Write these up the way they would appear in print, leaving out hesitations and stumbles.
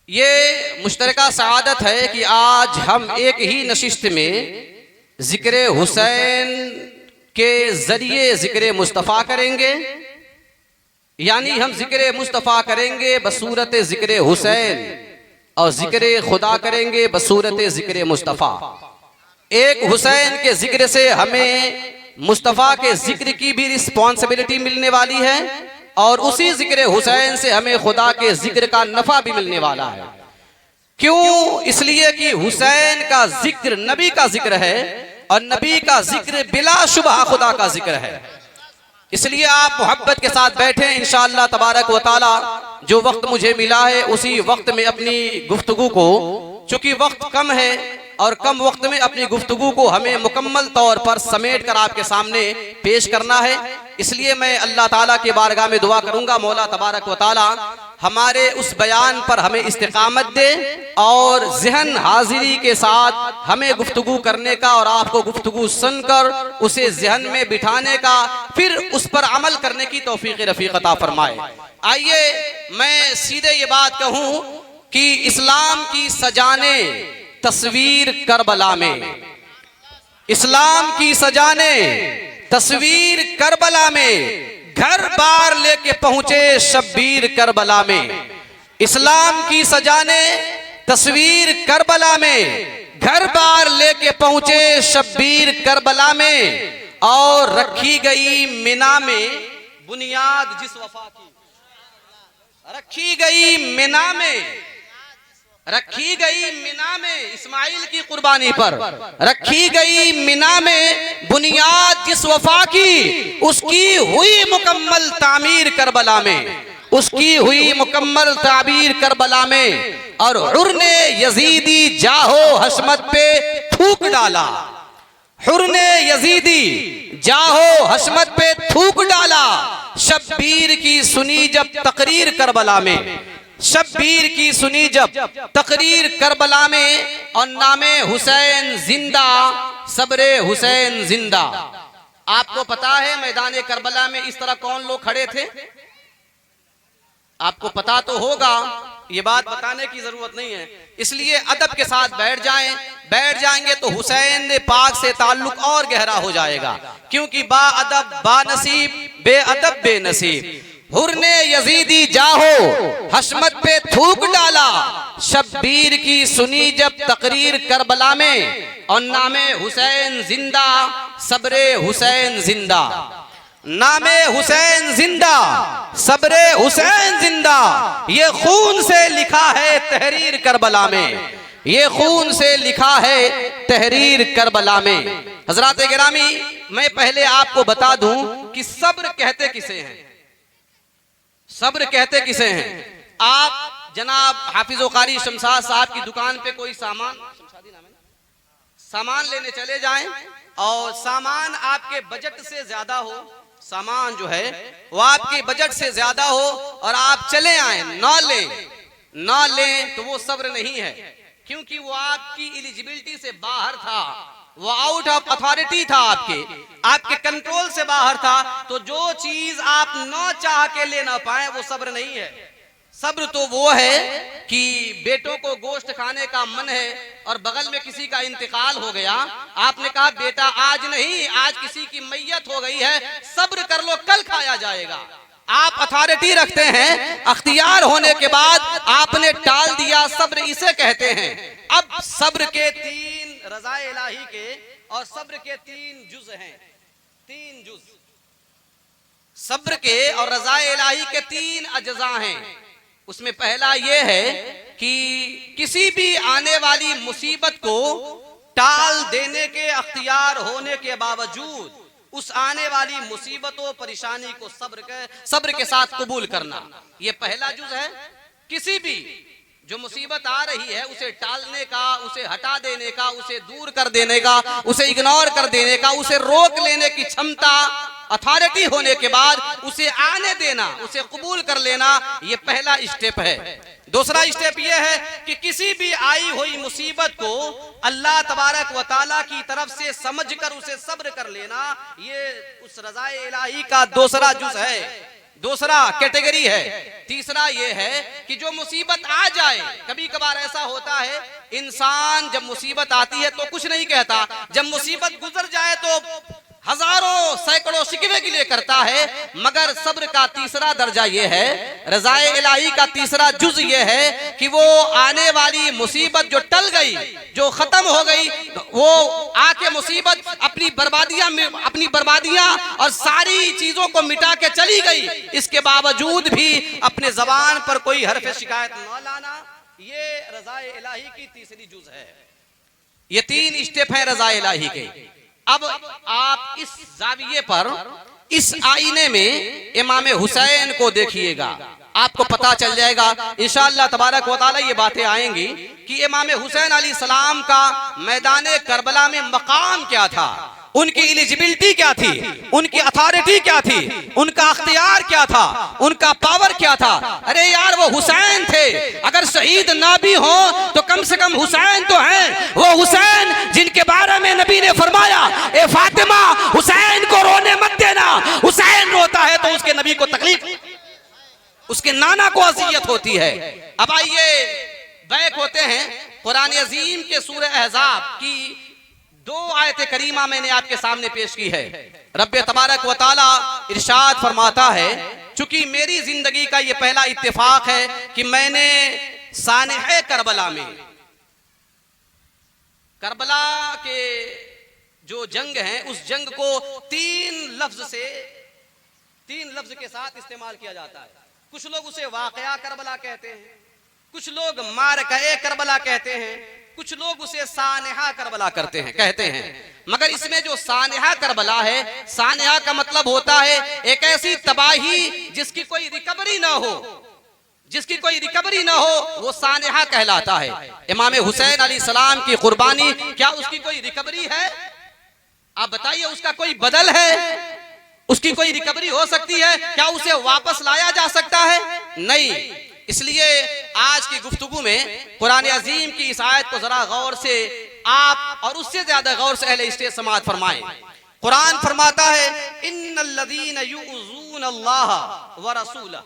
ये मुश्तरका सआदत है कि आज हम एक ही नशिस्त में जिक्र हुसैन के जरिए जिक्र मुस्तफ़ा करेंगे, यानी हम जिक्र मुस्तफ़ा करेंगे बसूरत जिक्र हुसैन और जिक्र खुदा करेंगे बसूरत जिक्र मुस्तफ़ा। एक हुसैन के जिक्र से हमें मुस्तफ़ा के जिक्र की भी रिस्पॉन्सिबिलिटी मिलने वाली है और उसी जिक्र हुसैन से हमें खुदा के जिक्र का नफा भी मिलने वाला है। क्यों? इसलिए कि हुसैन का जिक्र नबी का जिक्र है और नबी का जिक्र बिला शुबहा खुदा का जिक्र है। इसलिए आप मोहब्बत के साथ बैठे, इंशाअल्लाह तबारक व ताला जो वक्त मुझे मिला है उसी वक्त में अपनी गुफ्तगू को, चूंकि वक्त कम है और कम वक्त में अपनी गुफ्तगू को हमें मुकम्मल तौर पर समेट कर आपके सामने पेश करना है, इसलिए मैं अल्लाह ताला के बारगाह में दुआ करूंगा मौला तबारक व ताला हमारे उस बयान पर हमें इस्तिकामत दे और ज़हन हाजिरी के साथ हमें गुफ्तगू करने का और आपको गुफ्तगू सुनकर उसे ज़हन में बिठाने का, फिर उस पर अमल करने की तौफीक रफ़ीक अता फरमाए। आइए मैं सीधे ये बात कहूँ कि इस्लाम की सजाने तस्वीर करबला में, इस्लाम की सजाने तस्वीर करबला में घर बार लेके पहुंचे शब्बीर करबला में। इस्लाम की सजाने तस्वीर करबला में घर बार लेके पहुंचे शब्बीर करबला में, और रखी गई मिना में बुनियाद जिस वफा की, रखी गई मिना में, रखी गई मिना में इस्माइल की कुर्बानी पर रखी गई मिना में बुनियाद जिस वफा की, उसकी हुई मुकम्मल तामीर करबला में, उसकी हुई मुकम्मल तामीर करबला में। और हुर्ने यजीदी जाहो हशमत पे थूक डाला, हुर्ने यजीदी जाहो हशमत पे थूक डाला, शब्बीर की सुनी जब तकरीर करबला में, शब्बीर की सुनी जब तकरीर करबला में, और नामे हुसैन जिंदा सब्रे हुसैन जिंदा। आपको पता है मैदान करबला में इस तरह कौन लोग खड़े थे? आपको पता तो होगा, ये बात बताने की जरूरत नहीं है, इसलिए अदब के साथ बैठ जाएं। बैठ जाएंगे तो हुसैन पाक से ताल्लुक और गहरा हो जाएगा, क्योंकि बा अदब बा नसीब, बेअदब बेनसीब। हुर्ने यजीदी जाहो हशमत पे थूक डाला, शब्बीर की सुनी जब तकरीर करबला में, और नामे हुसैन जिंदा सब्रे हुसैन जिंदा, नामे हुसैन जिंदा सब्रे हुसैन जिंदा। ये खून से लिखा है तहरीर करबला में, ये खून से लिखा है तहरीर करबला में। हजरात गिरामी, मैं पहले आपको बता दूं कि सब्र कहते किसे हैं, सब्र कहते किसे हैं। आप जनाब हाफिज़ कारी शमशाद साहब की दुकान पे कोई सामान लेने चले जाएं और सामान आपके बजट से ज्यादा हो, सामान जो है वो आपके बजट से ज्यादा हो और आप चले आए ना लें तो वो सब्र नहीं है, क्योंकि वो आपकी एलिजिबिलिटी से बाहर था, वो आउट ऑफ अथॉरिटी था, आपके कंट्रोल से बाहर था। तो जो चीज आप न चाह के ले ना पाए वो सब्र नहीं है। सब्र तो वो है कि बेटों को गोश्त खाने का मन है और बगल में किसी का इंतकाल हो गया, आपने कहा बेटा आज नहीं, आज किसी की मैयत हो गई है, सब्र कर लो कल खाया जाएगा। आप अथॉरिटी रखते हैं, अख्तियार होने के बाद आपने टाल दिया, सब्र इसे कहते हैं। अब सब्र के तीन रज़ाए इलाही के और सब्र के तीन जुज हैं, तीन जुज सब्र के और रज़ाए इलाही के तीन अज्जा हैं। उसमें पहला यह है कि किसी भी आने वाली मुसीबत को टाल देने के अख्तियार होने के बावजूद उस आने वाली मुसीबतों परेशानी को सब्र के साथ कबूल करना, ये पहला जुज है। किसी भी जो मुसीबत आ रही है उसे टालने का, उसे हटा देने का, उसे दूर कर देने का, उसे इग्नोर कर देने का, उसे रोक लेने की क्षमता अथॉरिटी होने के बाद उसे आने देना, उसे कबूल कर लेना, ये पहला स्टेप है। दूसरा स्टेप ये है कि किसी भी आई हुई मुसीबत को अल्लाह तबारक व ताला की तरफ से समझकर उसे सब्र कर लेना, ये उस रज़ाए इलाही का दूसरा जुज है। दूसरा कैटेगरी है। तीसरा ये है कि जो मुसीबत आ जाए, कभी कभार ऐसा होता है इंसान जब मुसीबत आती है तो कुछ नहीं कहता, जब मुसीबत गुजर जाए तो हजारों सैकड़ों शिकवे गिले करता है। मगर सब्र का तीसरा दर्जा ये है, रज़ाए इलाही का तीसरा जुज ये है कि वो आने वाली मुसीबत जो टल गई, जो खत्म हो गई, वो आके मुसीबत अपनी बर्बादियां और सारी चीजों को मिटा के चली गई, इसके बावजूद भी अपने जबान पर कोई हरफ शिकायत न लाना, ये रज़ाए इलाही की तीसरी जुज है। ये 3 स्टेप है रज़ाए इलाही के। अब आप इस जाविये पर, इस आईने में इमाम हुसैन को देखिएगा, आपको पता चल जाएगा इंशाअल्लाह तबारक व तआला ये बातें आएंगी कि इमाम हुसैन अलैहिस्सलाम का मैदान करबला में मकाम क्या था, उनकी एलिजिबिलिटी क्या थी, उनकी अथॉरिटी क्या थी, उनका अख्तियार क्या था, उनका पावर क्या था। अरे यार वो हुसैन थे, अगर शहीद ना भी हो तो कम से कम हुसैन तो हैं। वो हुसैन जिनके बारे में नबी ने फरमाया, ए फातिमा हुसैन को रोने मत देना, हुसैन रोता है तो उसके नबी को तकलीफ, उसके नाना को अजियत होती है। अब आइए बैक होते हैं कुरान अजीम के सूरह अहज़ाब की 2 आयत करीमा मैंने आपके सामने पेश की है। रब्बे तबारक व तआला इरशाद फरमाता है, चूंकि मेरी जिंदगी का ये पहला इत्तेफाक है कि मैंने सानेह करबला में, करबला के जो जंग है उस जंग को 3 लफ्ज के साथ इस्तेमाल किया जाता है। कुछ लोग उसे वाक़या करबला कहते हैं, कुछ लोग मारका करबला कहते हैं, कुछ लोग उसे सानेहा करबला कहते हैं। मगर इसमें जो सानेहा करबला है, सानेहा का मतलब होता है एक ऐसी तबाही जिसकी कोई रिकवरी ना हो, जिसकी कोई रिकवरी ना हो, वो सानेहा कहलाता है। इमाम हुसैन अलैहिस्सलाम की कुर्बानी, क्या उसकी कोई रिकवरी है? आप बताइए, उसका कोई बदल है? उसकी कोई रिकवरी हो सकती है? क्या उसे वापस लाया जा सकता है? नहीं। इसलिए आज की गुफ्तगू में कुरान अजीम की इस आयत को जरा गौर से आप और उससे ज्यादा गौर से अहले इस्तेज समाअत फरमाएं। कुरान फरमाता है, इन्नल्लज़ीना युज़ून अल्लाह व रसूलह,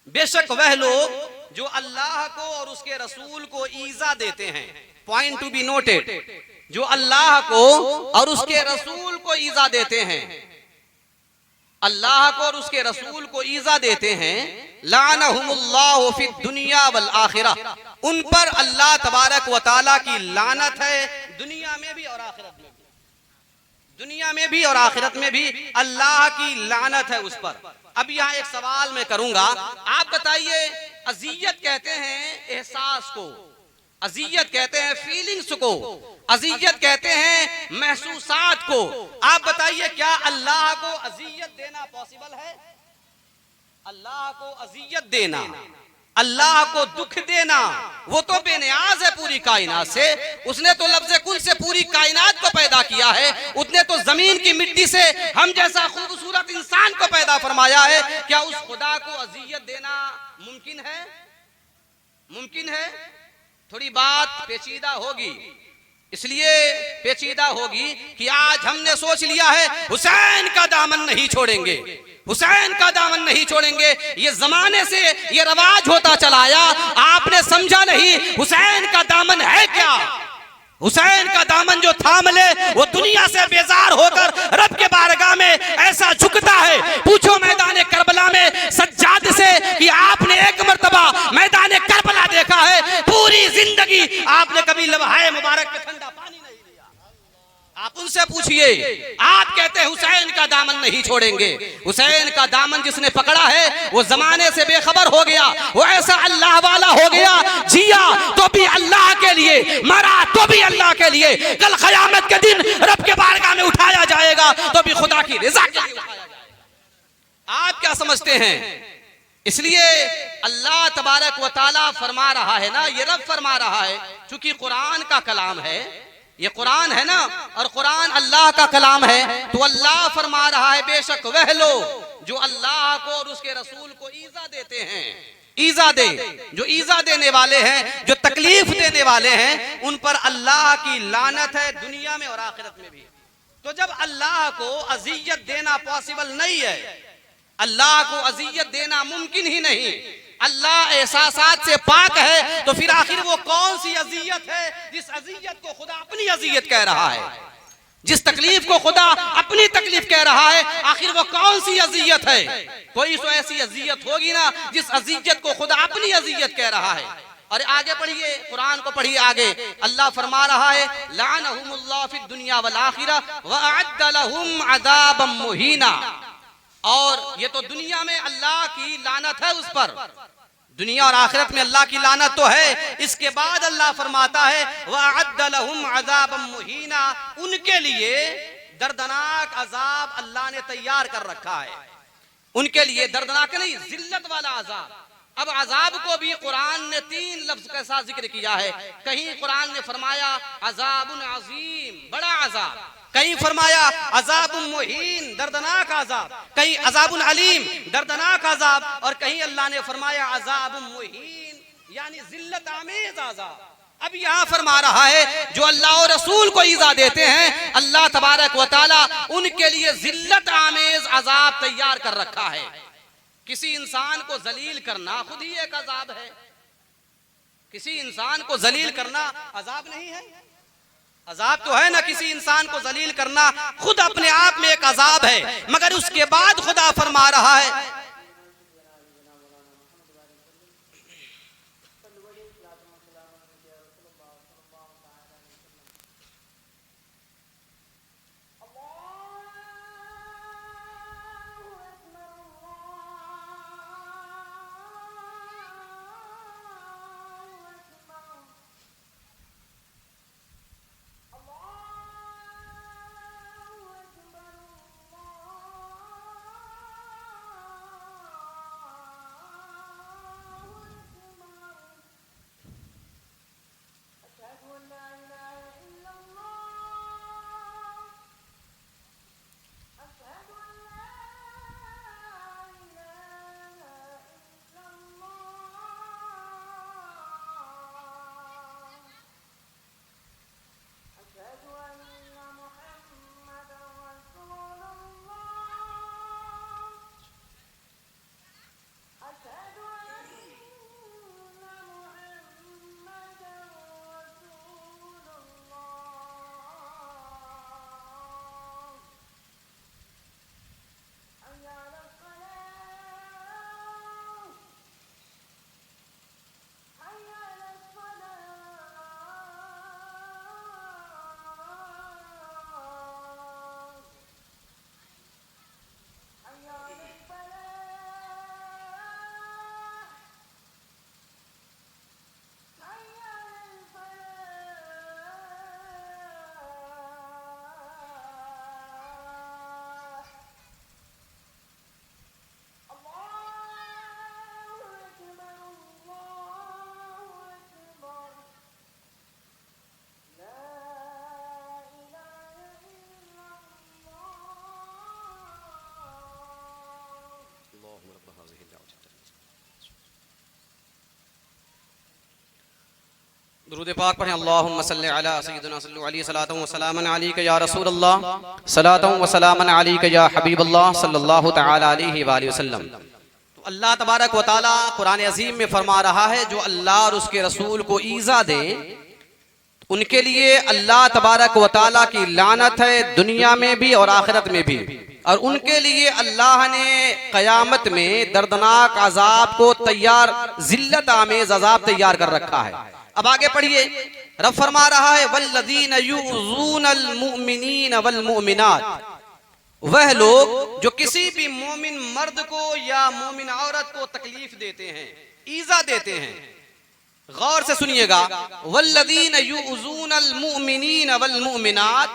बेशक वह लोग जो अल्लाह को और उसके रसूल को ईजा देते हैं। पॉइंट टू बी नोटेड, जो अल्लाह को और उसके रसूल को ईजा देते हैं, अल्लाह को और उसके रसूल को ईजा देते हैं, लानहुमुल्लाहु फिद दुनिया वल आखिरा, उन पर अल्लाह तबारक व तआला की लानत है, दुनिया में भी और आखिरत में भी। दुनिया में भी और आखिरत में भी अल्लाह की लानत है उस पर। अब यहाँ एक सवाल मैं करूंगा, आप बताइए, अजियत कहते हैं एहसास को, अजियत कहते हैं फीलिंग्स को, अजियत कहते हैं महसूसात को। आप बताइए, क्या अल्लाह को अजियत देना पॉसिबल है? अल्लाह को अजियत देना, अल्लाह को दुख देना, वो तो बेनियाज है पूरी कायनात से। उसने तो लफ्ज़ कुल से पूरी कायनात को पैदा किया है, उसने तो जमीन की मिट्टी से हम जैसा खूबसूरत इंसान को पैदा फरमाया है। क्या उस खुदा को अजियत देना मुमकिन है? मुमकिन है? थोड़ी बात पेचीदा होगी, इसलिए पेचीदा होगी कि आज हमने सोच लिया है हुसैन का दामन नहीं छोड़ेंगे, हुसैन का दामन नहीं छोड़ेंगे। ये जमाने से ये रवाज होता चला आया, आपने समझा नहीं हुसैन का दामन है क्या। हुसैन का दामन जो थाम ले वो दुनिया से बेजार होकर रब के बारगाह में ऐसा झुकता है। पूछो मैदान करबला में सज्जाद से कि आपने एक मर्तबा मैदान करबला देखा है? पूरी जिंदगी आपने कभी लम्हाए मुबारक में ठंडा पानी नहीं लिया। आप उनसे पूछिए, आप कहते हैं हुसैन का दामन नहीं छोड़ेंगे। हुसैन का दामन जिसने पकड़ा है वो जमाने से बेखबर हो गया, वो ऐसा अल्लाह वाला हो गया, जिया तो भी अल्लाह के लिए, मरा तो भी अल्लाह के लिए, कल क़यामत के दिन रब के बारगाह में उठाया जाएगा तो भी खुदा की रज़ा के लिए उठाया जाएगा। आप क्या समझते हैं? इसलिए अल्लाह तबारक व तआला फरमा रहा है ना, ये रब फरमा रहा है, चूंकि कुरान का कलाम है, ये कुरान है ना, और कुरान अल्लाह का कलाम है, तो अल्लाह फरमा रहा है बेशक वह लोग जो अल्लाह को और उसके रसूल को ईजा देते हैं, ईजा दे, जो ईजा देने वाले हैं, जो तकलीफ देने वाले हैं, उन पर अल्लाह की लानत है दुनिया में और आखिरत में भी। तो जब अल्लाह को अजियत देना पॉसिबल नहीं है, अल्लाह को अजियत देना मुमकिन ही नहीं। अल्लाह एहसासात से पाक है, तो फिर आखिर वो कौन सी अजियत है जिस अजियत को खुदा अपनी अजियत कह रहा है, जिस तकलीफ को खुदा अपनी तकलीफ कह रहा है, आखिर वो कौन सी अजियत है? कोई तो ऐसी अजियत होगी ना जिस अजियत को खुदा अपनी अजियत कह रहा है। और आगे पढ़िए, कुरान को पढ़िए, आगे अल्लाह फरमा रहा है लानहुमुल्लाह फिद दुनिया वल आखिरा व अअद्द लहुम अज़ाबम मुहीना। और ये तो दुनिया में अल्लाह की लानत है उस पर, दुनिया और आखिरत में अल्लाह की लानत तो है। इसके बाद अल्लाह फरमाता है व अअद्द लहुम अज़ाबम मुहीना, उनके लिए दर्दनाक अजाब अल्लाह ने तैयार कर रखा है। उनके लिए दर्दनाक नहीं, जिल्लत वाला अजाब। अब अजाब को भी कुरान ने 3 लफ्ज के साथ जिक्र किया है। कहीं कुरान ने फरमाया अजाबुन अजीम, बड़ा अजाब, कहीं फरमाया अजाबुन मुहीन, दर्दनाक अजाब, कहीं अजाबुन अलीम, दर्दनाक अजाब, और कहीं अल्लाह ने फरमाया अजाबुन मुहीन, यानी जिल्लत आमेज अजाब। अब यहाँ फरमा रहा है जो अल्लाह और रसूल को ईज़ा देते हैं, अल्लाह तबारक व तआला उनके लिए जिल्लत आमेज अजाब तैयार कर रखा है। किसी इंसान को जलील करना खुद ही एक अजाब है। किसी इंसान को जलील करना अजाब नहीं है? अजाब तो है ना, किसी इंसान को जलील करना खुद अपने आप में एक अजाब है। मगर उसके बाद खुदा फरमा रहा है दुरूद पाक पढ़ें। अल्लाहुम्मा सल्लि अला सय्यिदिना सल्लल्लाहु अलैहि सलातु व सलामन अलैका या रसूलल्लाह, सलातु व सलामन अलैका या हबीबल्लाह सल्लल्लाहु तआला अलैहि व आलिहि वसल्लम। तो अल्लाह तबारक व तआला कुरान अजीम में फरमा रहा है जो अल्लाह और उसके रसूल को ईज़ा दें उनके लिए अल्लाह तबारक व तआला की लानत है, दुनिया में भी और आखिरत में भी। और उनके लिए अल्लाह ने क़यामत में दर्दनाक अजाब को तैयार, जिल्लत आमेज अजाब तैयार कर रखा है। अब आगे पढ़िए, रब फरमा रहा है वल्लज़ीना युज़ूनल मुमिनीन वल मुमिनात, वह लोग जो किसी भी मोमिन मर्द को या मोमिन औरत को तकलीफ देते हैं, ईज़ा देते हैं। गौर से सुनिएगा, वल्लज़ीना युज़ूनल मुमिनीन वल मुमिनात,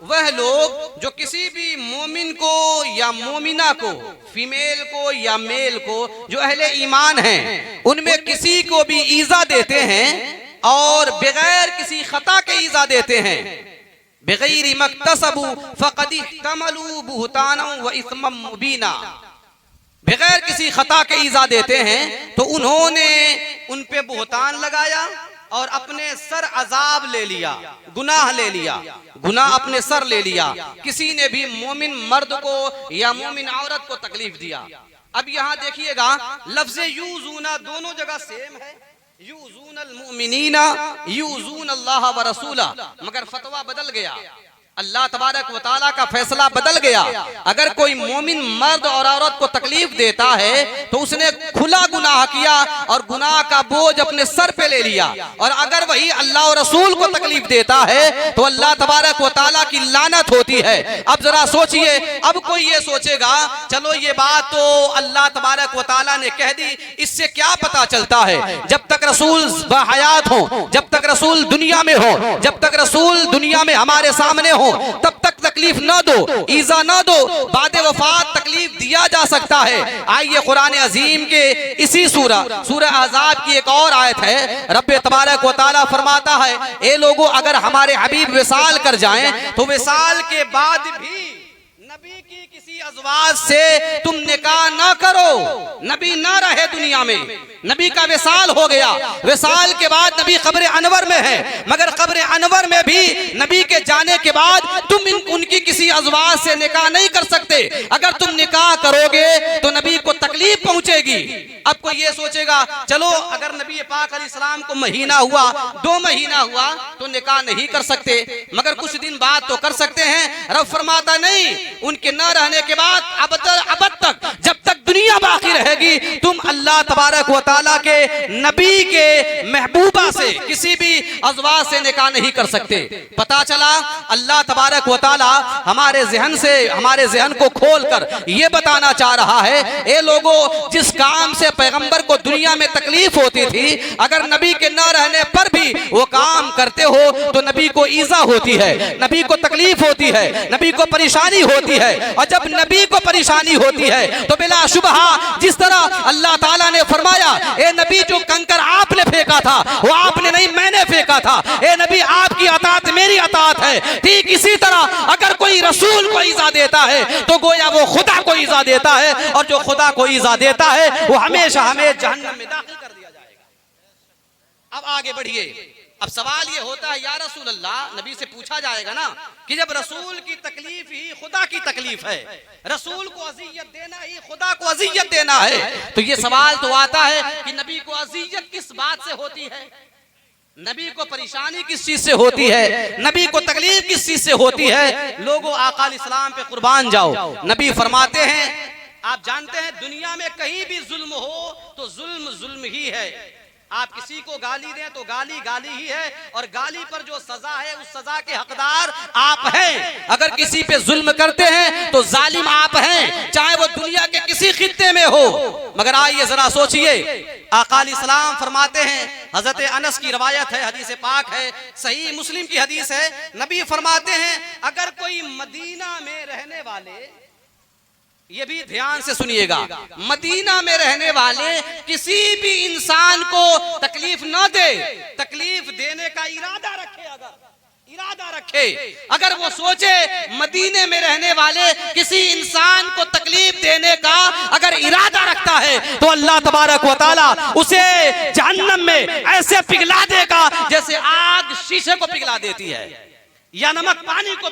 वह लोग जो किसी भी मोमिन को या मोमिना को, फीमेल को या मेल को, जो अहले ईमान हैं उनमें किसी को भी ईज़ा देते हैं और बगैर किसी खता के ईज़ा देते हैं, बगैर मक्तसबू फ़क़द इह्तमलू बुहतानन व इस्मम मुबीना, बगैर किसी खता के ईज़ा देते हैं तो उन्होंने उन पे बुहतान लगाया और अपने सर अजाब ले लिया, गुनाह ले लिया, गुनाह अपने सर ले लिया। किसी ने भी मोमिन मर्द को या मोमिन औरत को तकलीफ दिया, अब यहां देखिएगा लफ्ज़ यूज़ूना दोनों जगह सेम है, यूज़ूनल मुमिनीना यूज़ून अल्लाह व रसूला, मगर फतवा बदल गया, अल्लाह तबारक व तआला का फैसला बदल गया। अगर कोई मोमिन मर्द और औरत को तकलीफ देता है तो उसने खुला गुनाह किया और गुनाह का बोझ अपने सर पे ले लिया, और अगर वही अल्लाह और रसूल को तकलीफ देता है तो अल्लाह तबारक व तआला की लानत होती है। अब जरा सोचिए, अब कोई ये सोचेगा चलो ये बात तो अल्लाह तबारक व तआला ने कह दी, इससे क्या पता चलता है, जब तक रसूल बहयात हो, जब तक रसूल दुनिया में हो, जब तक रसूल दुनिया में हमारे सामने हो, तब तक तकलीफ ना दो, ईजा ना दो, बाद वफात तकलीफ दिया जा सकता है। आइए कुरान अजीम के इसी सूरह अहज़ाब की एक और आयत है, रब्बे तबारक व तआला फरमाता है, ए लोगों अगर हमारे हबीब विसाल कर जाएं तो विसाल के बाद भी नबी की किसी अज़वाज से तुम निकाह ना करो, नबी ना रहे दुनिया में, नबी का विसाल हो गया, विसाल के बाद नबी कब्र अनवर में है, मगर कब्र अनवर में भी नबी के जाने के बाद तुम उनकी किसी अज़वाज से निकाह नहीं कर सकते। अगर तुम निकाह करोगे तो नबी को तकलीफ पहुंचेगी। अब कोई ये सोचेगा चलो अगर नबी पाक अलैहिस्सलाम को महीना हुआ, 2 महीना हुआ तो निकाह नहीं कर सकते, मगर कुछ दिन बाद तो कर सकते हैं। रब फरमाता नहीं, उनके न रहने के बाद अब तक जब तक दुनिया बाकी रहेगी तुम अल्लाह तबारक व तआला के नबी के महबूबा से किसी भी अज़वाज से निकाह नहीं कर सकते। पता चला अल्लाह तबारक व तआला हमारे ज़हन को खोलकर ये बताना चाह रहा है, ए लोगों जिस काम से पैगंबर को दुनिया में तकलीफ होती थी, अगर नबी के न रहने पर भी वो काम करते हो तो नबी को ईजा होती है, नबी को तकलीफ होती है, नबी को परेशानी होती है, और जब नबी को परेशानी होती है तो बिला शुबहा जिस तरह अल्लाह ताला ने फरमाया, ए नबी जो कंकर आपने फेंका था वो आपने नहीं मैंने फेंका था, ए नबी आपकी अतात मेरी अतात है, ठीक इसी तरह अगर कोई रसूल को ईजा देता है तो गोया वो खुदा को ईजा देता है, और जो खुदा को ईजा देता है वो हमेशा हमें जहन्नम में दाखिल कर दिया जाएगा। अब आगे बढ़िए, अब सवाल ये होता है या रसूल अल्लाह, नबी से पूछा जाएगा ना कि जब रसूल की तकलीफ ही खुदा की तकलीफ है, रसूल को अज़ियत देना ही खुदा को अज़ियत देना है, तो ये सवाल तो आता है कि नबी को अज़ियत किस बात से होती है, नबी को परेशानी किस चीज से होती है, नबी को तकलीफ किस चीज से होती है। लोगों आका अलैहिस्सलाम पे कुर्बान जाओ, नबी फरमाते हैं आप जानते हैं दुनिया में कहीं भी जुल्म हो तो जुल्म ही है, आप किसी को गाली दें तो गाली ही है, और गाली पर जो सजा है उस सजा के हकदार आप हैं। अगर किसी पे जुल्म करते हैं तो जालिम आप हैं, चाहे वो दुनिया के किसी खित्ते में हो। मगर आइए जरा सोचिए, आका अलैहिस्सलाम फरमाते हैं, हजरत अनस की रवायत है, हदीस पाक है, सही मुस्लिम की हदीस है, नबी फरमाते हैं अगर कोई मदीना में रहने वाले, ये भी ध्यान से सुनिएगा, मदीना में रहने वाले किसी भी इंसान को तकलीफ न दे, तकलीफ देने का इरादा रखे, अगर वो सोचे मदीने में रहने वाले किसी इंसान को तकलीफ देने का अगर इरादा रखता है तो अल्लाह तबारक व तआला उसे जहन्नम में ऐसे पिघला देगा जैसे आग शीशे को पिघला देती है, या नमक पानी को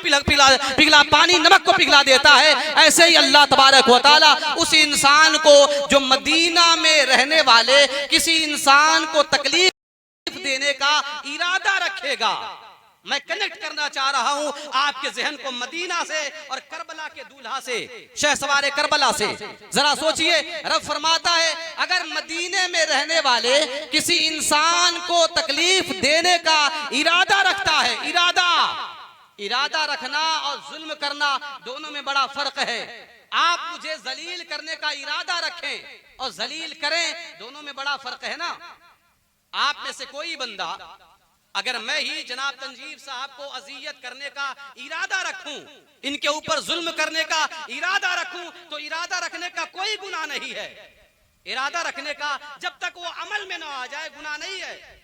पानी नमक को पिघला देता है। ऐसे ही अल्लाह तबारक व तआला उस इंसान को जो मदीना में रहने वाले किसी इंसान को तकलीफ देने का इरादा रखेगा। मैं कनेक्ट करना चाह रहा हूं आपके जहन को मदीना से और करबला के दूल्हा से, शहसवार करबला से। जरा सोचिए, रब फरमाता है अगर मदीने में रहने वाले किसी इंसान को तकलीफ देने का इरादा रखता है, इरादा रखना और जुल्म करना दोनों में बड़ा फर्क है। आप मुझे जलील करने का इरादा रखें और जलील करें, दोनों में बड़ा फर्क है ना। आप में से कोई बंदा, अगर मैं ही जनाब तंजीब साहब को अजियत करने का इरादा रखूं, इनके ऊपर जुल्म करने का इरादा रखूं, तो इरादा रखने का कोई गुनाह नहीं है। इरादा रखने का जब तक वो अमल में ना आ जाए गुनाह नहीं है।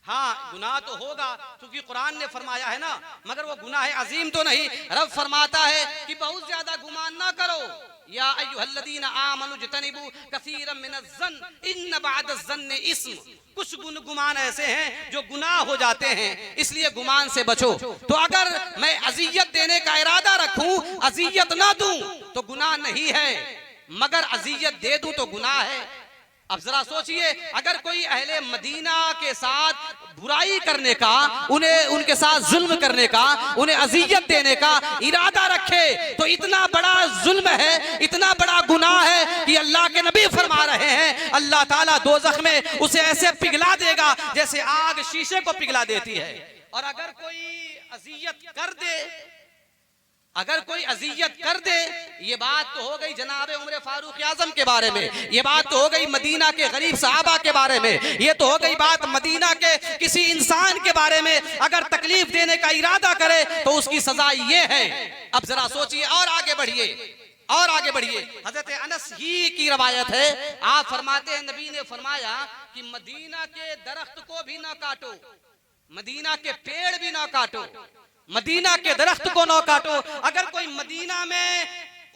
हाँ, गुनाह तो होगा क्योंकि कुरान ने फरमाया है ना, मगर वो गुनाह अजीम तो नहीं। रब फरमाता है कि बहुत ज्यादा गुमान ना करो, या अय्युहल्लज़ीना आमनू जतनिबू कसीरम मिनज़्ज़न्न इन्न बअदज़्ज़न्नि इस्म। कुछ गुमान ऐसे हैं जो गुनाह हो जाते हैं, इसलिए गुमान से बचो। तो अगर मैं अजियत देने का इरादा रखूं, अजियत ना दूं तो गुनाह नहीं है। मगर अजियत दे दूं तो गुनाह है। अब जरा सोचिए, अगर कोई अहले मदीना के साथ बुराई करने का, उन्हें उनके साथ जुल्म करने का, उन्हें अजियत देने का इरादा रखे तो इतना बड़ा जुल्म है, इतना बड़ा गुनाह है कि अल्लाह के नबी फरमा रहे हैं अल्लाह ताला दोज़ख में उसे ऐसे पिघला देगा जैसे आग शीशे को पिघला देती है। और अगर कोई अजियत कर दे, अगर कोई अजियत कर दे, ये बात तो हो गई जनाब उमर फारूक आजम के बारे में, ये बात तो हो गई मदीना के गरीब सहाबा के बारे में, ये तो हो गई बात मदीना के किसी इंसान के बारे में। अगर तकलीफ देने का इरादा करे तो उसकी सजा ये है। अब जरा सोचिए और आगे बढ़िए, और आगे बढ़िए। हजरत अनस ही की रवायत है, आप फरमाते हैं नबी ने फरमाया कि मदीना के दरख्त को भी ना काटो, मदीना के पेड़ भी ना काटो, मदीना के दरख्त को ना काटो। अगर कोई मदीना में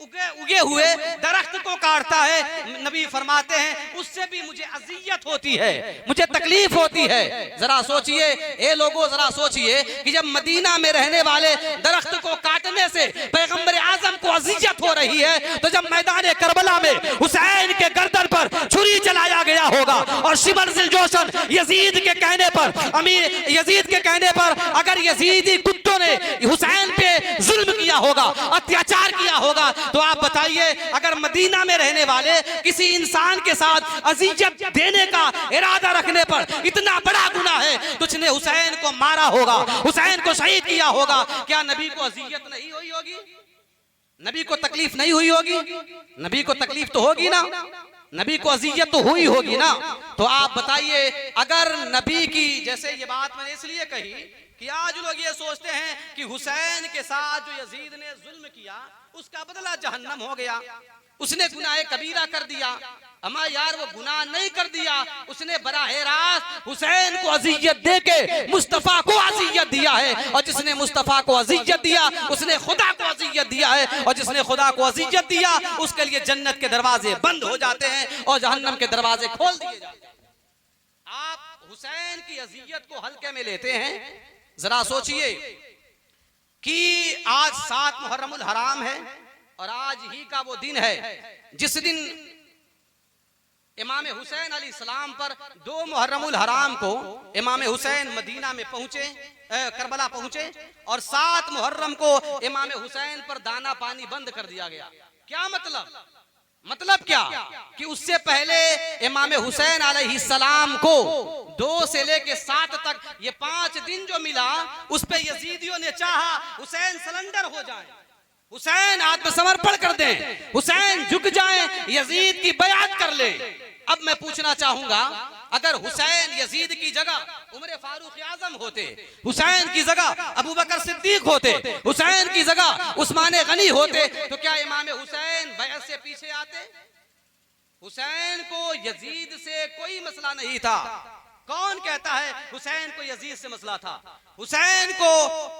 उगे हुए दरख्त को काटता है, नबी फरमाते हैं उससे भी मुझे अजियत होती है, मुझे तकलीफ होती है। जरा सोचिए ए लोगों, जरा सोचिए कि जब मदीना में रहने वाले दरख्त को काटने से पैगंबर आजम को अजियत हो रही है, तो जब मैदान करबला में हुसैन के गर्दन पर छुरी चलाया गया होगा और शिमर जोशन यजीद के कहने पर, अमीर यजीद के कहने पर अगर यजीदी कुत्तों ने हुसैन पे जुल्म किया होगा, अत्याचार किया होगा, तो आप बताइए अगर मदीना में रहने वाले किसी इंसान के साथ अजियत देने का इरादा रखने पर इतना बड़ा गुनाह है, तुझने हुसैन को मारा होगा, हुसैन को शहीद किया होगा, क्या नबी को अजियत नहीं हुई होगी? नबी को तकलीफ नहीं हुई होगी? नबी को तकलीफ तो होगी ना, नबी को अजियत तो हुई होगी ना। तो आप बताइए अगर नबी की, जैसे ये बात मैंने इसलिए कही कि आज लोग ये सोचते हैं कि हुसैन के साथ जो यजीद ने जुल्म किया उसका बदला जहन्नम हो गया, उसने गुनाह कबीरा कर दिया। अमा यार वो गुनाह नहीं कर दिया, उसने बराह रास्त हुसैन को अजियत दे के मुस्तफा को अजियत दिया है, और जिसने मुस्तफा को अजियत दिया उसने खुदा को अजियत दिया है, और जिसने खुदा को अजियत दिया उसके लिए जन्नत के दरवाजे बंद हो जाते हैं और जहन्नम के दरवाजे खोल दिए जाते हैं। आप हुसैन की अजियत को हल्के में लेते हैं। जरा सोचिए कि आज 7 मुहर्रमुल हराम है और आज ही का वो दिन है जिस दिन इमाम हुसैन अलैहि सलाम पर 2 मुहर्रमुल हराम को इमाम हुसैन मदीना में पहुंचे, करबला पहुंचे, और 7 मुहर्रम को इमाम हुसैन पर दाना पानी बंद कर दिया गया। क्या मतलब? मतलब क्या कि उससे पहले इमाम हुसैन अलैहिस्सलाम को 2 से लेके 7 तक ये 5 दिन जो मिला, उस पे यजीदियों ने चाहा हुसैन सरेंडर हो जाए, हुसैन आत्मसमर्पण कर दें, हुसैन झुक जाएं, यजीद की बयात कर ले। अब मैं पूछना चाहूंगा, अगर हुसैन यजीद की जगह उमर फारूक आजम होते, हुसैन की जगह अबू बकर सिद्दीक होते, हुसैन की जगह उस्मान गनी होते, तो क्या इमाम हुसैन बैत से पीछे आते? हुसैन को यजीद से कोई मसला नहीं था। कौन कहता है हुसैन को यजीद से मसला था? हुसैन को,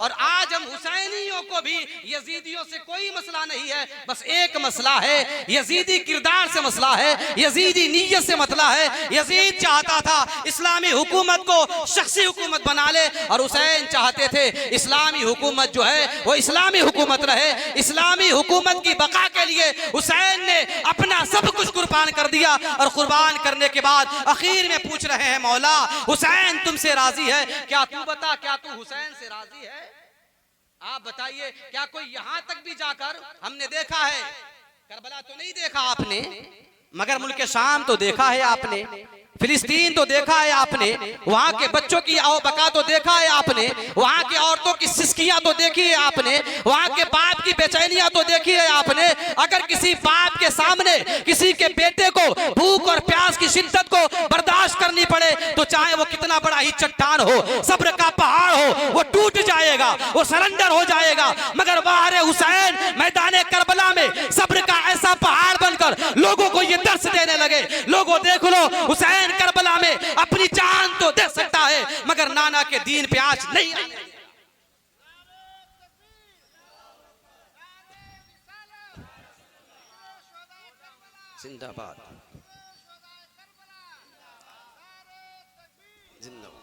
और आज हम हुसैनियों को भी यजीदियों से कोई मसला नहीं है, बस एक मसला है, यजीदी किरदार से मसला है, यजीदी नीयत से मसला है। यजीद चाहता था इस्लामी हुकूमत को शख्सी हुकूमत बना ले, और हुसैन चाहते थे इस्लामी हुकूमत जो है वो इस्लामी हुकूमत रहे। इस्लामी हुकूमत की बका के लिए हुसैन ने अपना सब कुछ कुर्बान कर दिया, और कुर्बान करने के बाद आखिर में पूछ रहे हैं मौला हुसैन तुमसे राजी है? क्या तू बता, क्या तू हुसैन से राजी है? आप बताइए, क्या कोई यहां तक भी जाकर, हमने देखा है करबला तो नहीं देखा आपने, मगर मुल्क शाम तो देखा है आपने, फिलिस्तीन तो देखा है आपने, वहां के बच्चों की आओ-बका तो देखा है आपने, वहां की औरतों की सिसकियां तो देखी है आपने, वहां के बाप की बेचैनियां तो देखी है आपने। अगर किसी बाप के सामने किसी के बेटे को भूख और प्यास की शिद्दत को बर्दाश्त करनी पड़े, तो चाहे वो कितना बड़ा ही चट्टान हो, सब्र का पहाड़ हो, वो टूट जाएगा, वो सरेंडर हो जाएगा। मगर वारे हुसैन मैदान करबला में सब्र का ऐसा पहाड़ बनकर लोगों को ये दर्श देने लगे। लोगों देख लो, हुसैन करबला में अपनी जान तो दे सकता है, मगर नाना के दीन पे आंच नहीं आई। जिंदाबाद, जिंदाबाद।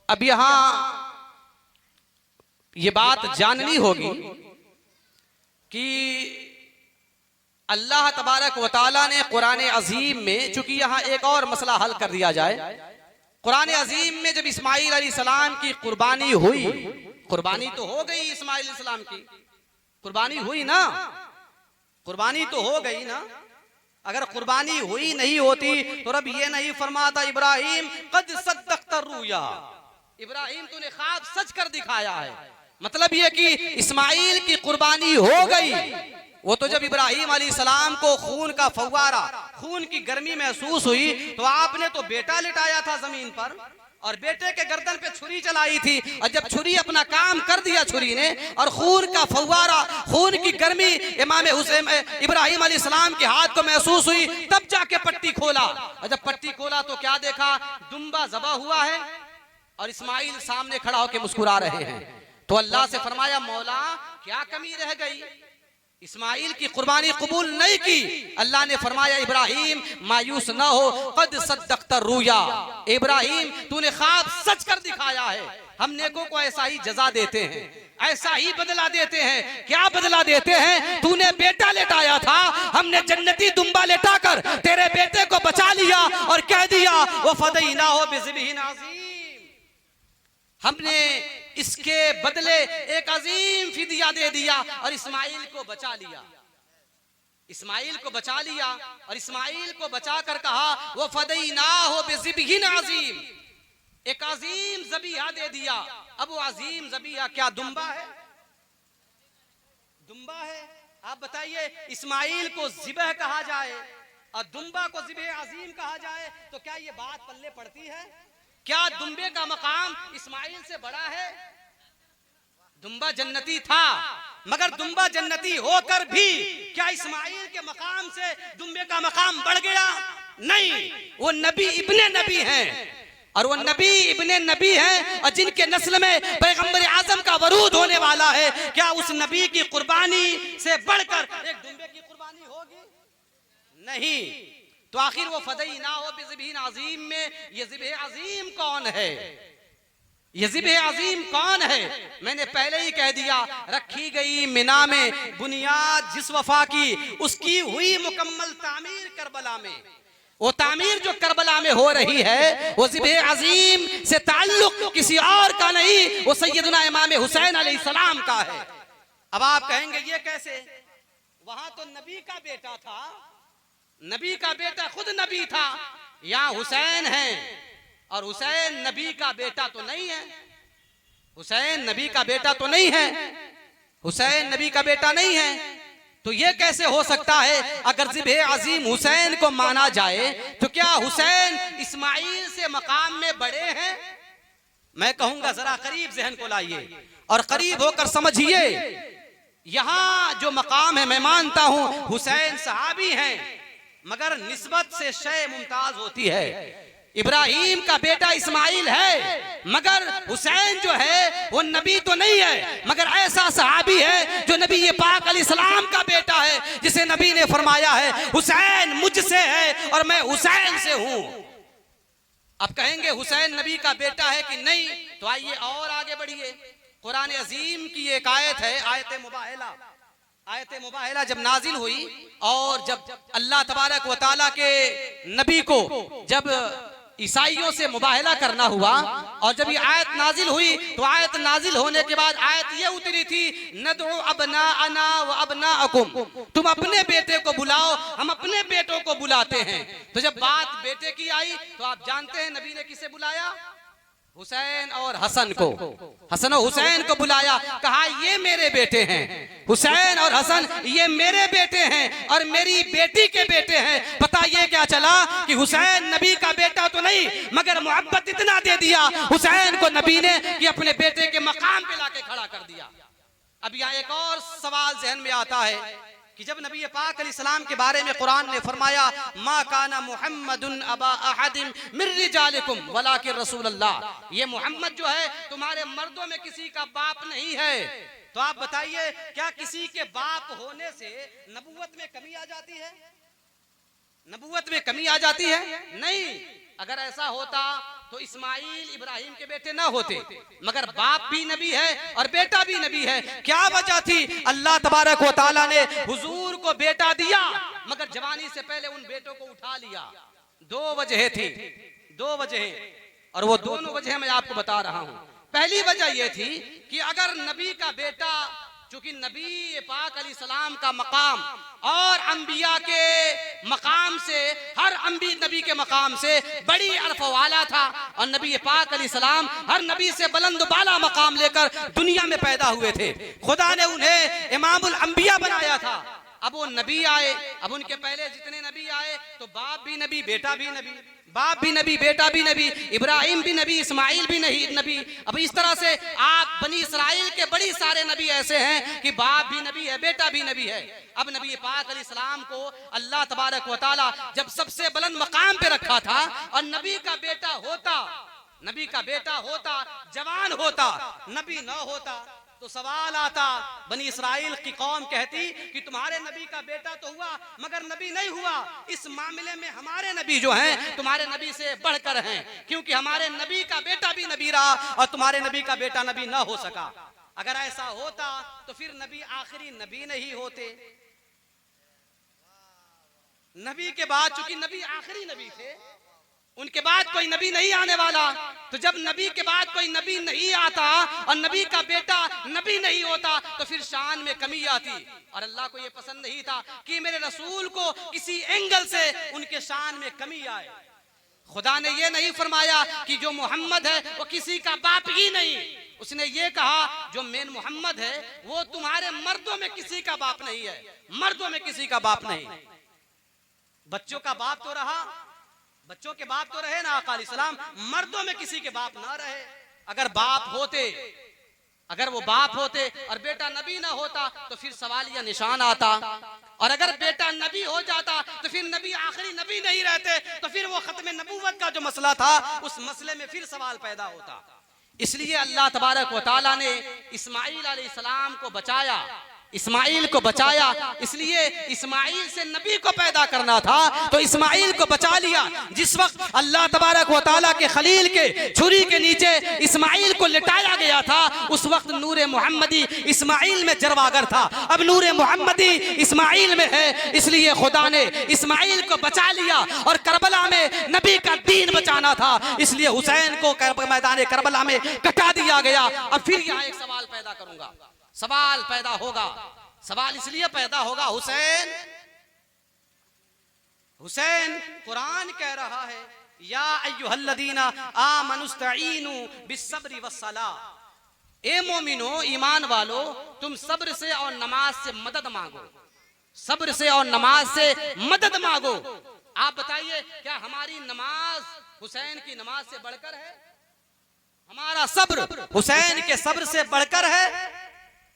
अब यहां ये बात जाननी होगी कि अल्लाह तबारक व तआला ने कुरान अजीम में, चूंकि यहाँ एक और मसला हल कर दिया जाए, कुरान अजीम में जब इस्माइल अलैहिस्सलाम की कुर्बानी हुई, कुर्बानी तो हो गई, इस्माइल अलैहिस्सलाम की कुर्बानी हुई ना, कुर्बानी तो हो गई ना। अगर कुर्बानी हुई नहीं होती तो रब ये नहीं फरमाता इब्राहिम कद सद्दक़्ता रुया, इब्राहिम तूने ख्वाब सच कर दिखाया है। मतलब ये कि इस्माइल की कुर्बानी हो गई। वो तो जब इब्राहिम अलैहिस्सलाम को खून का फव्वारा, खून की गर्मी महसूस हुई तो आपने तो बेटा लिटाया था जमीन पर और बेटे के गर्दन पे छुरी चलाई थी, और जब छुरी अपना काम कर दिया छुरी ने, और खून का फव्वारा, खून की गर्मी इमाम हुसैन इब्राहिम अलैहिस्सलाम के हाथ को महसूस हुई, तब जाके पट्टी खोला, और जब पट्टी खोला तो क्या देखा, दुम्बा ज़बह हुआ है और इस्माइल सामने खड़ा होकर मुस्कुरा रहे हैं। तो अल्लाह से फरमाया मौला क्या कमी रह गई, इस्माइल की कुर्बानी कबूल नहीं की। अल्लाह ने फरमाया इब्राहिम मायूस ना हो, कद सद्दक़्ता रुया, इब्राहिम तूने ख्वाब सच कर दिखाया है। हम नेकों को ऐसा ही जजा देते हैं, ऐसा ही बदला देते हैं। क्या बदला देते हैं, तूने बेटा लेटाया था, हमने जन्नती दुम्बा लेटाकर तेरे बेटे को बचा लिया और कह दिया वो फदैनाहु बिज़िब्हिन अज़ीम, हमने इसके बदले एक अजीम फिदिया दे दिया और इस्माइल को बचा लिया, इस्माइल को बचा लिया। और इस्माइल को बचाकर कहा वो फदैनाहु बिज़िब्हिन अज़ीम, एक अजीम ज़बीहा दे दिया। अब वो अजीम ज़बीहा क्या दुम्बा है, दुम्बा है। आप बताइए इस्माइल को ज़िबह कहा जाए और दुम्बा को ज़िबह अजीम कहा जाए तो क्या ये बात पल्ले पड़ती है? क्या दुम्बे का मकाम इस्माइल से बड़ा है? दुम्बा जन्नती था, मगर दुम्बा जन्नती होकर भी क्या इस्माइल के मकाम से दुम्बे का मकाम बढ़ गया? नहीं, वो नबी इब्ने नबी हैं, और वो नबी इब्ने नबी हैं, और जिनके नस्ल में पैगंबर आजम का वरूद होने वाला है। क्या उस नबी की कुर्बानी से बढ़कर एक दुम्बे की कुर्बानी होगी? नहीं। तो आखिर वो फदैनाहु बिज़िब्हिन अज़ीम में ये ज़िब्ह अज़ीम कौन है, ये ज़िब्ह अज़ीम कौन है? मैंने पहले ही कह दिया, रखी गई मिना में बुनियाद जिस वफा की, उसकी हुई मुकम्मल तामीर करबला में। वो तामीर जो करबला में हो रही है वो ज़िब्ह अज़ीम से ताल्लुक किसी और का नहीं, वो सैयदना इमाम हुसैन अलैहिस्सलाम का है। अब आप कहेंगे ये कैसे, वहां तो नबी का बेटा था, नबी का बेटा खुद नबी था, यहाँ हुसैन है और हुसैन नबी का बेटा तो नहीं है, हुसैन नबी का बेटा तो नहीं है, हुसैन नबी का बेटा नहीं है। तो ये कैसे हो सकता है? अगर ज़िब्ह अज़ीम हुसैन को माना जाए तो क्या हुसैन इस्माइल से मकाम में बड़े हैं? मैं कहूंगा जरा करीब ज़हन को लाइए और करीब होकर समझिए। यहां जो मकाम है मैं मानता हूं हुसैन सहाबी हैं, मगर निस्बत से शय मुमताज होती है। इब्राहिम का बेटा इस्माइल है, मगर हुसैन जो है वो नबी तो नहीं है, मगर ऐसा सहाबी है जो नबी ये पाक अलैहिस्सलाम का बेटा है, जिसे नबी ने फरमाया है हुसैन मुझसे है और मैं हुसैन से हूं। अब कहेंगे हुसैन नबी का बेटा है कि नहीं, तो आइए और आगे बढ़िए। कुरान अजीम की एक आयत है, आयत मुबाहिला। आयत मुबाहिला जब नाजिल हुई और जब अल्लाह तबारक व तआला के नबी को जब ईसाइयों से मुबाहिला करना हुआ और जब ये आयत नाजिल हुई तो आयत नाजिल होने के बाद आयत ये उतरी थी, नदउ अबनाअना व अबनाअकुम, तुम अपने बेटे को बुलाओ, हम अपने बेटों को बुलाते हैं। तो जब बात बेटे की आई तो आप जानते हैं नबी ने किसे बुलाया? हुसैन और हसन को, हसन और हुसैन को बुलाया, कहा ये मेरे बेटे हैं, हुसैन और हसन ये मेरे बेटे हैं और मेरी बेटी के बेटे हैं। पता ये क्या चला कि हुसैन नबी का बेटा तो नहीं, मगर मोहब्बत इतना दे दिया हुसैन को नबी ने कि अपने बेटे के मकाम पे लाके खड़ा कर दिया। अब यहाँ एक और सवाल जहन में आता है कि जब नबी पाक अलैहिस्सलाम के बारे में कुरान ने फरमाया मा काना मुहम्मदुन अबा अहदिम मिर रिजालिकुम वलाकिन रसूलुल्लाह, ये मोहम्मद जो है तुम्हारे मर्दों में किसी का बाप नहीं है। तो आप बताइए क्या किसी के बाप होने से नबूवत में कमी आ जाती है? नबूवत में कमी आ जाती है? नहीं। अगर ऐसा होता तो इस्माइल इब्राहिम के बेटे ना होते, मगर बाप भी नबी है और बेटा भी नबी है। क्या वजह थी? अल्लाह तबारक व तआला ने हुजूर को बेटा दिया, मगर जवानी से पहले उन बेटों को उठा लिया। दो वजह थी, दो वजह, और वो दोनों वजह मैं आपको बता रहा हूं। पहली वजह यह थी कि अगर नबी का बेटा, चूंकि नबी पाक अलैहिस्सलाम का मकाम और अंबिया के मकाम से, हर नबी के मकाम से बड़ी अरफ वाला था, और नबी पाक अलैहिस्सलाम हर नबी से बुलंद बाला मकाम लेकर दुनिया में पैदा हुए थे। खुदा ने उन्हें इमामुल अंबिया बनाया था। अब वो नबी आए, अब उनके पहले जितने नबी आए तो बाप भी नबी, बेटा भी नबी, बाप भी नबी, बेटा भी नबी, इब्राहिम भी नबी, इस्माइल भी नहीं नबी। अब इस तरह से आप बनी इसराइल के बड़ी सारे नबी ऐसे हैं कि बाप भी नबी है, बेटा भी नबी है। अब नबी पाक अलैहिस्सलाम को अल्लाह तबारक व तआला जब सबसे बुलंद मकाम पे रखा था, और नबी का बेटा होता, नबी का बेटा होता, जवान होता, नबी न होता, तो सवाल आता, बनी इसराइल की कौम कहती कि तुम्हारे नबी का बेटा तो हुआ मगर नबी नहीं हुआ। इस मामले में हमारे नबी जो हैं तुम्हारे नबी से बढ़कर हैं, क्योंकि हमारे नबी का बेटा भी नबी रहा और तुम्हारे नबी का बेटा नबी ना हो सका। अगर ऐसा होता तो फिर नबी आखिरी नबी नहीं होते। नबी के बाद, चूंकि नबी आखिरी नबी थे, उनके बाद कोई नबी नहीं आने वाला, तो जब नबी के बाद कोई नबी नहीं आता और नबी का बेटा नबी नहीं होता तो फिर शान में कमी आती। और अल्लाह को यह पसंद नहीं था कि मेरे रसूल को किसी एंगल से उनके शान में कमी आए। खुदा ने यह नहीं फरमाया कि जो मोहम्मद है वो किसी का बाप ही नहीं, उसने ये कहा जो मेन मोहम्मद है वो तुम्हारे मर्दों में किसी का बाप नहीं है, मर्दों में किसी का बाप नहीं। बच्चों का बाप तो रहा, बच्चों के बाप तो रहे ना आका अलैहिस्सलाम, मर्दों में किसी के बाप ना रहे। अगर बाप होते, अगर वो बाप होते और बेटा नबी ना होता तो फिर सवालिया निशान आता, और अगर बेटा नबी हो जाता तो फिर नबी आखिरी नबी नहीं रहते, तो फिर वो खत्म नबूवत का जो मसला था उस मसले में फिर सवाल पैदा होता। इसलिए अल्लाह तबारक व तआला ने इस्माइल अलैहिस्सलाम को बचाया, इस्माइल को बचाया। इसलिए इस्माइल से नबी को पैदा करना था तो इस्माइल को बचा लिया। जिस वक्त अल्लाह तबारक व तआला के खलील के छुरी के नीचे इस्माइल को लिटाया गया था, उस वक्त नूरे मोहम्मदी इस्माइल में जरवागर था। अब नूरे मोहम्मदी इस्माइल में है, इसलिए खुदा ने इस्माइल को बचा लिया। और करबला में नबी का दीन बचाना था, इसलिए हुसैन को मैदान करबला में कटा दिया गया। अब फिर यहाँ एक सवाल पैदा करूंगा, सवाल पैदा होगा, सवाल इसलिए पैदा होगा, हुसैन, हुसैन कुरान कह रहा है या अय्युहल्लदीना आमनुस्तईनु बिस्सब्रि वस्सलाह, ए मोमिनो, ईमान वालो, तुम सब्र से और नमाज से मदद मांगो, सब्र से और नमाज से मदद मांगो। आप बताइए क्या हमारी नमाज हुसैन की नमाज से बढ़कर है? हमारा सब्र हुसैन के सब्र से बढ़कर है?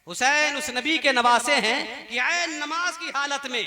हुसैन उस नबी के नवासे हैं कि ऐन नमाज की हालत में,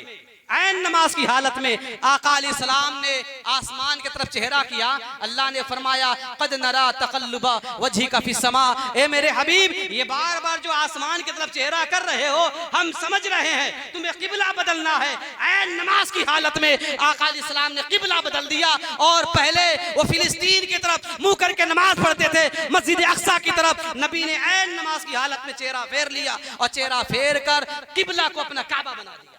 ऐन नमाज की हालत में आका अलैहिस्सलाम ने आसमान की तरफ चेहरा किया। अल्लाह ने फरमाया कद नरा तक़ल्लुबा वजहिका फिस्समा, ए मेरे हबीब, ये बार बार जो आसमान की तरफ चेहरा कर रहे हो हम समझ रहे हैं, तुम्हें किबला बदलना है। ऐन नमाज की हालत में आका अलैहिस्सलाम ने किबला बदल दिया, और पहले वो फिलिस्तीन की तरफ मुंह करके नमाज पढ़ते थे, मस्जिद अक्सा की तरफ नबी ने ऐन नमाज की हालत में चेहरा फेर लिया, और चेहरा फेर कर किबला को अपना काबा बना दिया,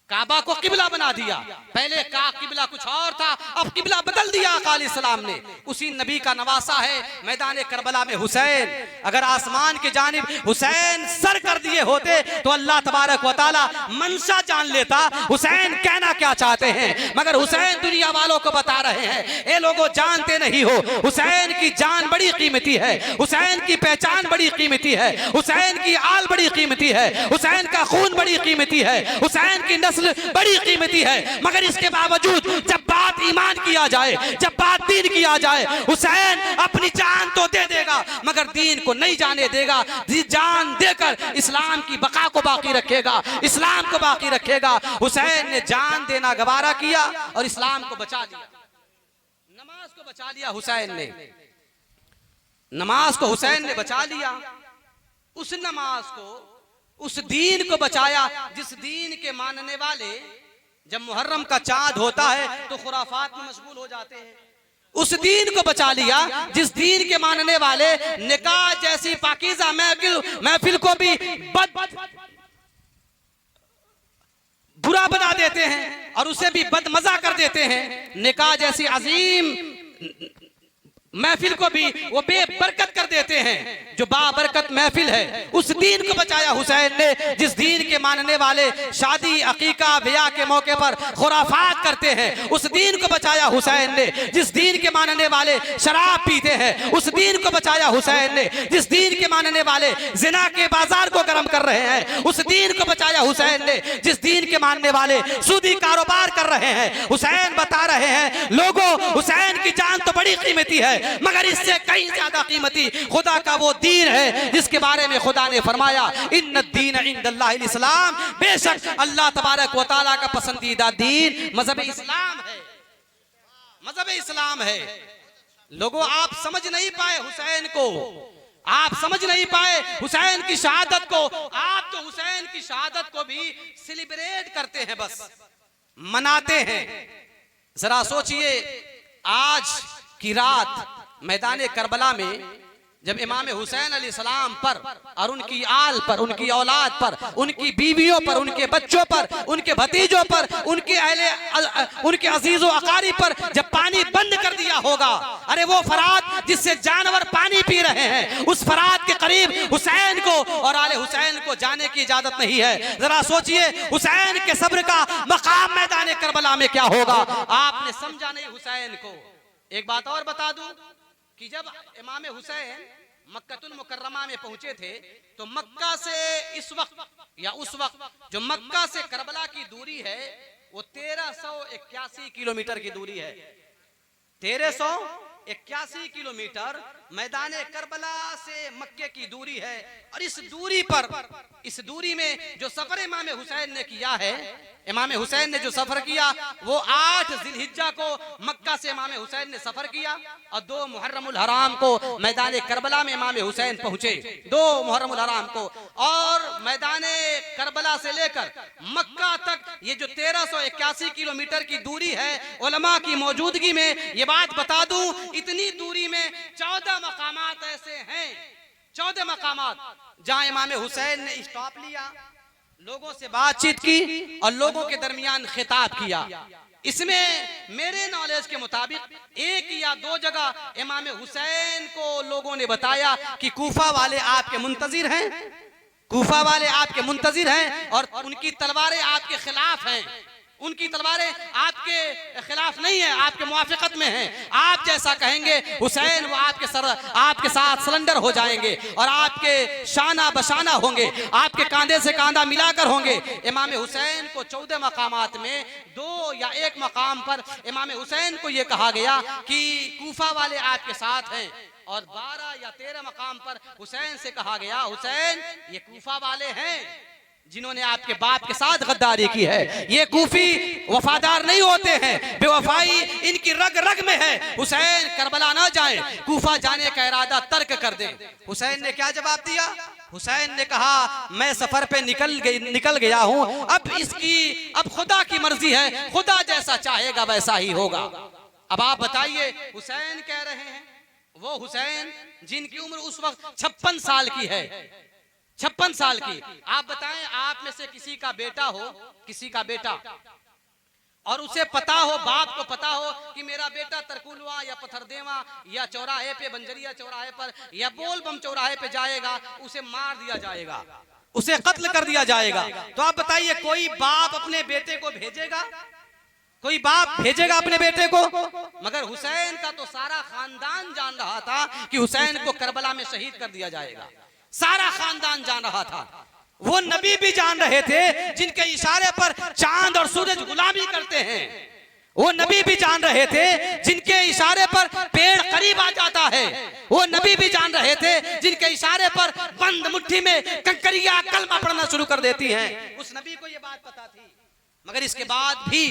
काबा को किबला बना दिया। पहले का किबला कुछ और था, अब किबला बदल दिया आका अलैहिस्सलाम ने। उसी नबी का नवासा है मैदान करबला में हुसैन। अगर आसमान की जानिब हुसैन सर कर दिए होते तो अल्लाह तबारक व तआला मंशा जान लेता, हुसैन कहना क्या चाहते हैं। मगर हुसैन दुनिया वालों को बता रहे हैं, ए लोगों, जानते नहीं हो हुसैन की जान बड़ी कीमती है, हुसैन की पहचान बड़ी कीमती है, हुसैन की आल बड़ी कीमती है, हुसैन का खून बड़ी कीमती है, हुसैन की बड़ी कीमती है। मगर इसके बावजूद जब बात ईमान की आ जाए, जब बात दीन की आ जाए, हुसैन अपनी जान तो दे देगा मगर दीन को नहीं जाने देगा। जान देकर इस्लाम की बका को बाकी रखेगा, इस्लाम को बाकी रखेगा। हुसैन ने जान देना गवारा किया और इस्लाम को बचा लिया, नमाज को बचा लिया। हुसैन ने नमाज को हुसैन ने बचा लिया, उस नमाज को, उस दीन को बचाया जिस दीन के मानने वाले जब मुहर्रम का चांद होता है तो खुराफात में मशगूल हो जाते हैं। उस दीन को बचा लिया जिस दीन के मानने वाले निकाह जैसी पाकीज़ा महफिल को भी बुरा बना देते हैं और उसे भी बदमजा कर देते हैं। निकाह जैसी अजीम महफिल को भी वो बेबरकत कर देते हैं जो बाबरकत महफिल है। उस दीन को बचाया हुसैन ने जिस दीन के मानने वाले शादी अकीका ब्याह के मौके पर खुराफात करते हैं। उस दीन को बचाया हुसैन ने जिस दीन के मानने वाले शराब पीते हैं। उस दीन को बचाया हुसैन ने जिस दीन के मानने वाले जिना के बाजार को गर्म कर रहे हैं। उस दीन को बचाया हुसैन ने जिस दीन के मानने वाले सूदी कारोबार कर रहे हैं। हुसैन बता रहे हैं लोगों, हुसैन की जान तो बड़ी कीमती है मगर इससे कहीं ज्यादा कीमती खुदा का वो दीन है जिसके बारे में खुदा ने फरमाया इन्न दीन इंदल्लाहिल इस्लाम, बेशक अल्लाह तबारक व तआला का पसंदीदा दीन मजहब इस्लाम है। मजहब इस्लाम है। लोगों, आप समझ नहीं पाए हुसैन को, आप समझ नहीं पाए हुसैन की शहादत को। आप तो हुसैन की शहादत को भी सेलिब्रेट करते हैं, बस मनाते हैं। जरा सोचिए, आज की रात मैदान करबला में जब इमाम हुसैन अलैहिस्सलाम पर और उनकी आल पर, उनकी औलाद पर, उनकी बीवियों पर, उनके बच्चों पर, उनके भतीजों पर, उनके अजीजों अकारी पर जब पानी बंद कर दिया होगा, अरे वो फरात जिससे जानवर पानी पी रहे हैं, उस फरात के करीब हुसैन को और आले हुसैन को जाने की इजाजत नहीं है। जरा सोचिए हुसैन के सब्र का मकाम मैदान करबला में क्या होगा। आपने समझा नहीं हुसैन को। एक बात और बता दूं कि जब इमाम हुसैन मक्कातुल मुकर्रमा में पहुंचे थे तो मक्का से इस वक्त या उस वक्त जो मक्का से करबला की दूरी है वो 1381 किलोमीटर की दूरी है। 1381 किलोमीटर मैदान करबला से मक्के की दूरी है। और इस दूरी में जो सफर इमाम हुसैन ने किया है, इमाम हुसैन ने जो सफर किया वो 8 जिलहिज्जा को मक्का से इमाम हुसैन ने सफर किया और 2 मुहर्रमुल हराम को मैदान करबला में इमाम हुसैन पहुंचे। 2 मुहर्रमुल हराम को और मैदान करबला से लेकर मक्का तक ये जो 1381 किलोमीटर की दूरी है, उलमा की मौजूदगी में ये बात बता दूं, इतनी दूरी में 14 मकामात ऐसे हैं, 14 मकामात जहां इमाम हुसैन ने स्टॉप लिया, लोगों से बातचीत की और लोगों के दरमियान खिताब किया। इसमें मेरे नॉलेज के मुताबिक 1 या 2 जगह इमाम हुसैन को लोगों ने बताया कि कूफा वाले आपके मुंतजिर हैं, कूफा वाले आपके मुंतजिर हैं और उनकी तलवारें आपके खिलाफ हैं। उनकी तलवारें आपके खिलाफ नहीं है, आपके मुआफिकत में हैं। आप जैसा कहेंगे हुसैन वो आपके साथ सरेंडर हो जाएंगे और आपके शाना बशाना होंगे, आपके कांधे से कांधा मिलाकर होंगे। इमाम हुसैन को 14 मकामात में 2 या 1 मकाम पर इमाम हुसैन को ये कहा गया कि कूफा वाले आपके साथ हैं और 12 या 13 मकाम पर हुसैन से कहा गया हुसैन ये कूफा वाले हैं जिन्होंने आपके बाप के साथ गद्दारी की है। ये कूफी वफादार नहीं होते हैं, बेवफाई इनकी रग रग में है। हुसैन करबला ना जाए, कूफा जाने का इरादा तर्क कर दें। हुसैन ने क्या जवाब दिया? हुसैन ने कहा मैं सफर पे निकल गया हूं, अब खुदा की मर्जी है, खुदा जैसा चाहेगा वैसा ही होगा। अब आप बताइए हुसैन कह रहे हैं, वो हुसैन जिनकी उम्र उस वक्त 56 साल की है, 56 साल की। आप बताएं आप में से किसी का बेटा हो, किसी का बेटा और उसे पता हो, बाप को पता हो कि मेरा बेटा तरकुलवा या पत्थरदेवा या चौराहे पे, बंजरिया चौराहे पर या बोलबम चौराहे पे जाएगा, उसे मार दिया जाएगा, उसे कत्ल कर दिया जाएगा। तो आप बताइए कोई बाप अपने बेटे को भेजेगा? कोई बाप भेजेगा अपने बेटे को? मगर हुसैन का तो सारा खानदान जान रहा था कि हुसैन को करबला में शहीद कर दिया जाएगा। सारा खानदान जान रहा था। वो नबी भी जान रहे थे जिनके इशारे पर चांद और सूरज गुलामी करते हैं। वो नबी भी जान रहे थे जिनके इशारे पर पेड़ करीब आ जाता है। वो नबी भी जान रहे थे जिनके इशारे पर बंद मुट्ठी में कंकरियां कलमा पढ़ना शुरू कर देती हैं। उस नबी को ये बात पता थी। मगर इसके बाद भी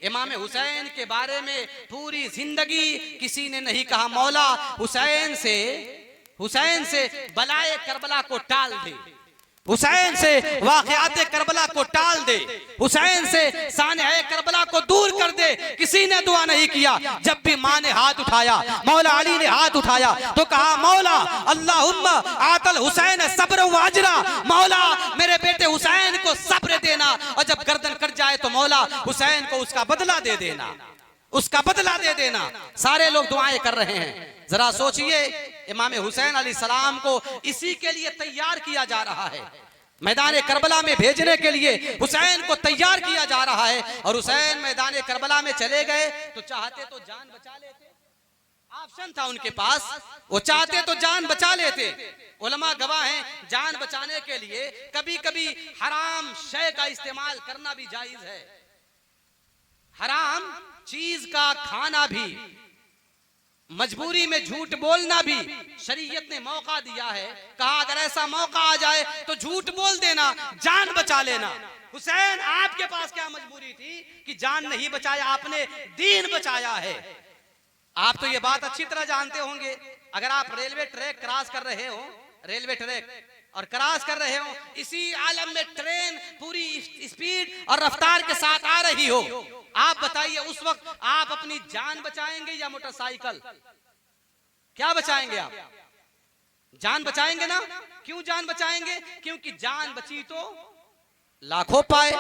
इमाम हुसैन के बारे में पूरी जिंदगी किसी ने नहीं कहा मौला हुसैन से बलाए करबला को टाल दे, हुसैन से वाक़यात करबला को टाल दे, हुसैन से साने करबला को दूर कर दे। किसी ने दुआ नहीं किया। जब भी माँ ने हाथ उठाया, मौला अली ने हाथ उठाया तो कहा मौला अल्लाहुम्मा आतल हुसैन सब्र व अजरा, मौला मेरे बेटे हुसैन को सब्र देना, और जब गर्दन कट जाए तो मौला हुसैन को उसका बदला दे देना, उसका बदला दे देना। सारे लोग दुआएं कर रहे हैं। जरा सोचिए, इमाम हुसैन अलैहिस्सलाम को इसी के लिए तैयार किया जा रहा है, मैदान करबला में भेजने के लिए हुसैन को तैयार किया जा रहा है। और हुसैन मैदान करबला में चले गए तो चाहते तो जान बचा लेते, ऑप्शन था उनके पास, वो चाहते तो जान बचा लेते। उलमा गवाह हैं, जान बचाने के लिए कभी कभी हराम शय का इस्तेमाल करना भी जायज है। हराम चीज का खाना भी, मजबूरी में झूठ बोलना भी शरीयत ने मौका दिया है। कहा अगर ऐसा मौका आ जाए तो झूठ बोल देना, जान बचा लेना। हुसैन आपके पास क्या मजबूरी थी कि जान नहीं बचाया, आपने दीन बचाया है। आप तो ये बात अच्छी तरह जानते होंगे। अगर आप रेलवे ट्रैक क्रॉस कर रहे हो, रेलवे ट्रैक और क्रॉस कर रहे हो, इसी आलम में ट्रेन पूरी स्पीड और रफ्तार के साथ आ रही हो, आप बताइए उस वक्त आप अपनी जान बचाएंगे या मोटरसाइकिल? क्या बचाएंगे आप? जान बचाएंगे ना। क्यों जान बचाएंगे? क्योंकि जान बची तो लाखों पाए,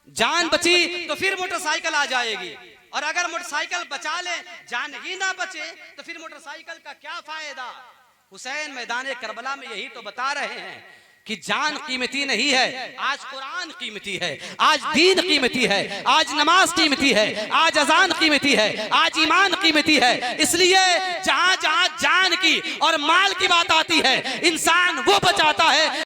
जान बची तो फिर मोटरसाइकिल आ जाएगी। और अगर मोटरसाइकिल बचा ले, जान ही ना बचे तो फिर मोटरसाइकिल का क्या फायदा। हुसैन मैदान करबला में यही तो बता रहे हैं कि जान कीमती नहीं है, आज कुरान कीमती है, आज दीन कीमती है, आज नमाज कीमती है, आज अजान कीमती है, आज ईमान कीमती है। इसलिए जहां जहां जान की और माल की बात आती है, इंसान वो बचाता है